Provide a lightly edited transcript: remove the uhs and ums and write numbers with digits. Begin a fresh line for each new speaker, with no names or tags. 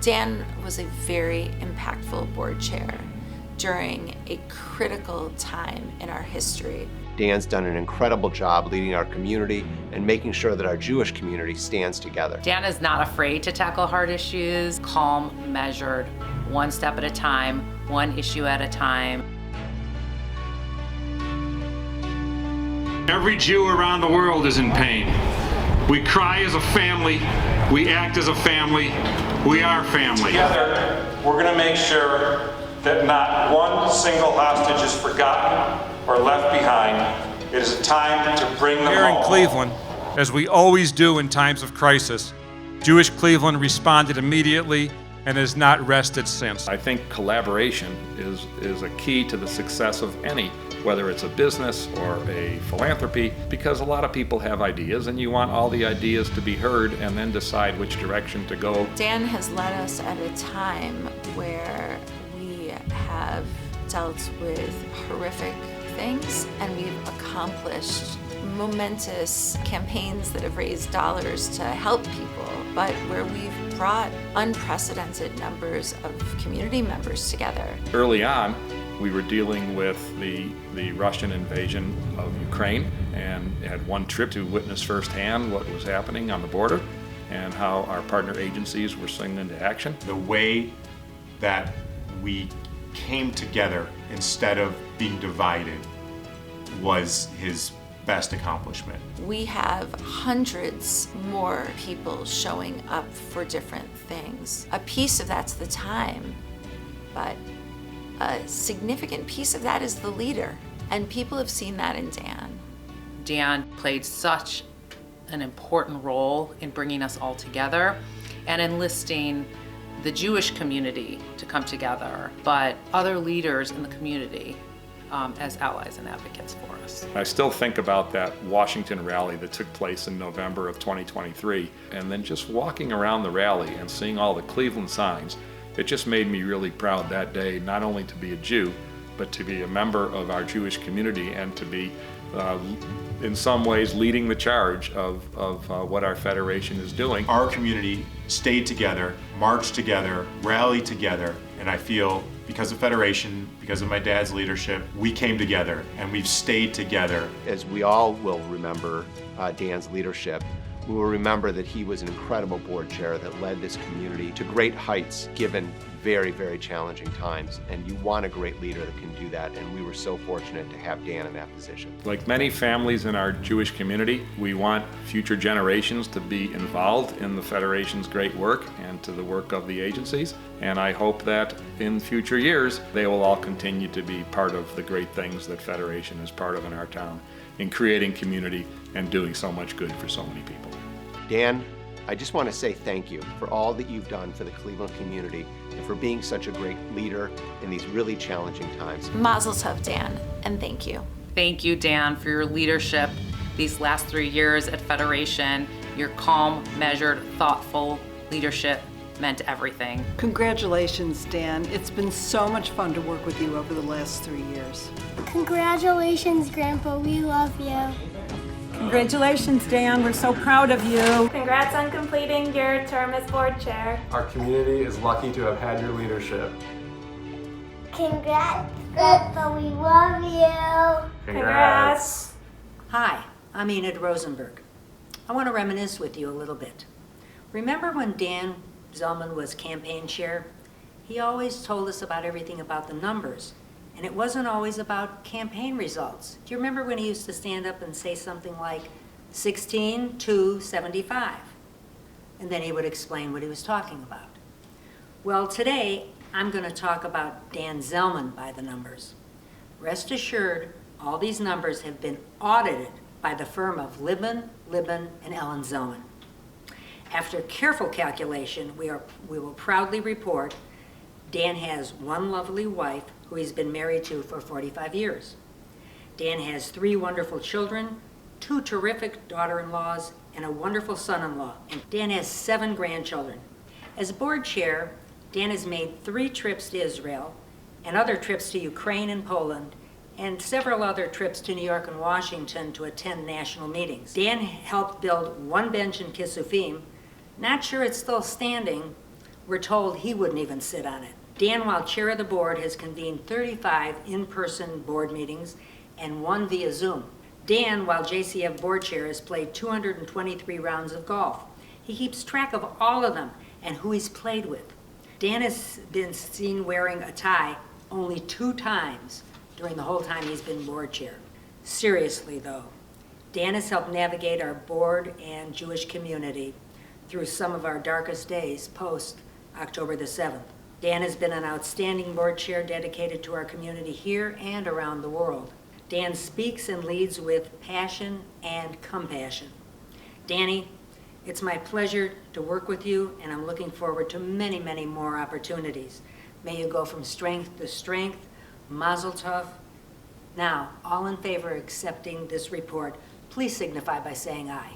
Dan was a very impactful board chair during a critical time in our history.
Dan's done an incredible job leading our community and making sure that our Jewish community stands together.
Dan is not afraid to tackle hard issues, calm, measured, one step at a time, one issue at a time.
Every Jew around the world is in pain. We cry as a family, we act as a family, we are family.
Together, we're going to make sure that not one single hostage is forgotten or left behind. It is a time to bring them
Here
home.
in Cleveland, as we always do in times of crisis, Jewish Cleveland responded immediately and has not rested since.
I think collaboration is a key to the success of any, whether it's a business or a philanthropy, because a lot of people have ideas and you want all the ideas to be heard and then decide which direction to go.
Dan has led us at a time where we have dealt with horrific things and we've accomplished momentous campaigns that have raised dollars to help people, but where we've brought unprecedented numbers of community members together.
Early on, we were dealing with the Russian invasion of Ukraine and had one trip to witness firsthand what was happening on the border and how our partner agencies were swinging into action.
The way that we came together instead of being divided was his best accomplishment.
We have hundreds more people showing up for different things. A piece of that's the time, but a significant piece of that is the leader. And people have seen that in Dan.
Dan played such an important role in bringing us all together and enlisting the Jewish community to come together, but other leaders in the community as allies and advocates for us.
I still think about that Washington rally that took place in November of 2023, and then just walking around the rally and seeing all the Cleveland signs, it just made me really proud that day, not only to be a Jew, but to be a member of our Jewish community and to be, in some ways, leading the charge of what our Federation is doing.
Our community stayed together, marched together, rallied together, and I feel because of Federation, because of my dad's leadership, we came together and we've stayed together.
As we all will remember Dan's leadership, we will remember that he was an incredible board chair that led this community to great heights given very, very challenging times. And you want a great leader that can do that, and we were so fortunate to have Dan in that position.
Like many families in our Jewish community, we want future generations to be involved in the Federation's great work and to the work of the agencies. And I hope that in future years, they will all continue to be part of the great things that Federation is part of in our town, in creating community and doing so much good for so many people.
Dan, I just want to say thank you for all that you've done for the Cleveland community and for being such a great leader in these really challenging times.
Mazel tov, Dan, and thank you.
Thank you, Dan, for your leadership these last 3 years at Federation. Your calm, measured, thoughtful leadership meant everything.
Congratulations, Dan. It's been so much fun to work with you over the last 3 years.
Congratulations, Grandpa. We love you.
Congratulations, Dan. We're so proud of you.
Congrats on completing your term as board chair.
Our community is lucky to have had your leadership.
Congrats, Grandpa. We love you.
Congrats.
Hi, I'm Enid Rosenberg. I want to reminisce with you a little bit. Remember when Dan Zelman was campaign chair? He always told us about everything about the numbers. And it wasn't always about campaign results. Do you remember when he used to stand up and say something like 16 to 75? And then he would explain what he was talking about. Well, today I'm going to talk about Dan Zelman by the numbers. Rest assured, all these numbers have been audited by the firm of Libman, and Ellen Zelman. After careful calculation, we will proudly report Dan has one lovely wife who he's been married to for 45 years. Dan has 3 wonderful children, 2 terrific daughter-in-laws, and a wonderful son-in-law. And Dan has 7 grandchildren. As board chair, Dan has made 3 trips to Israel and other trips to Ukraine and Poland, and several other trips to New York and Washington to attend national meetings. Dan helped build one bench in Kisufim. Not sure it's still standing, We're told he wouldn't even sit on it. Dan, while chair of the board, has convened 35 in-person board meetings and 1 via Zoom. Dan, while JCF board chair, has played 223 rounds of golf. He keeps track of all of them and who he's played with. Dan has been seen wearing a tie only 2 times during the whole time he's been board chair. Seriously, though, Dan has helped navigate our board and Jewish community through some of our darkest days post-October the 7th. Dan has been an outstanding board chair dedicated to our community here and around the world. Dan speaks and leads with passion and compassion. Danny, it's my pleasure to work with you, and I'm looking forward to many, many more opportunities. May you go from strength to strength. Mazel tov. Now, all in favor of accepting this report, please signify by saying aye.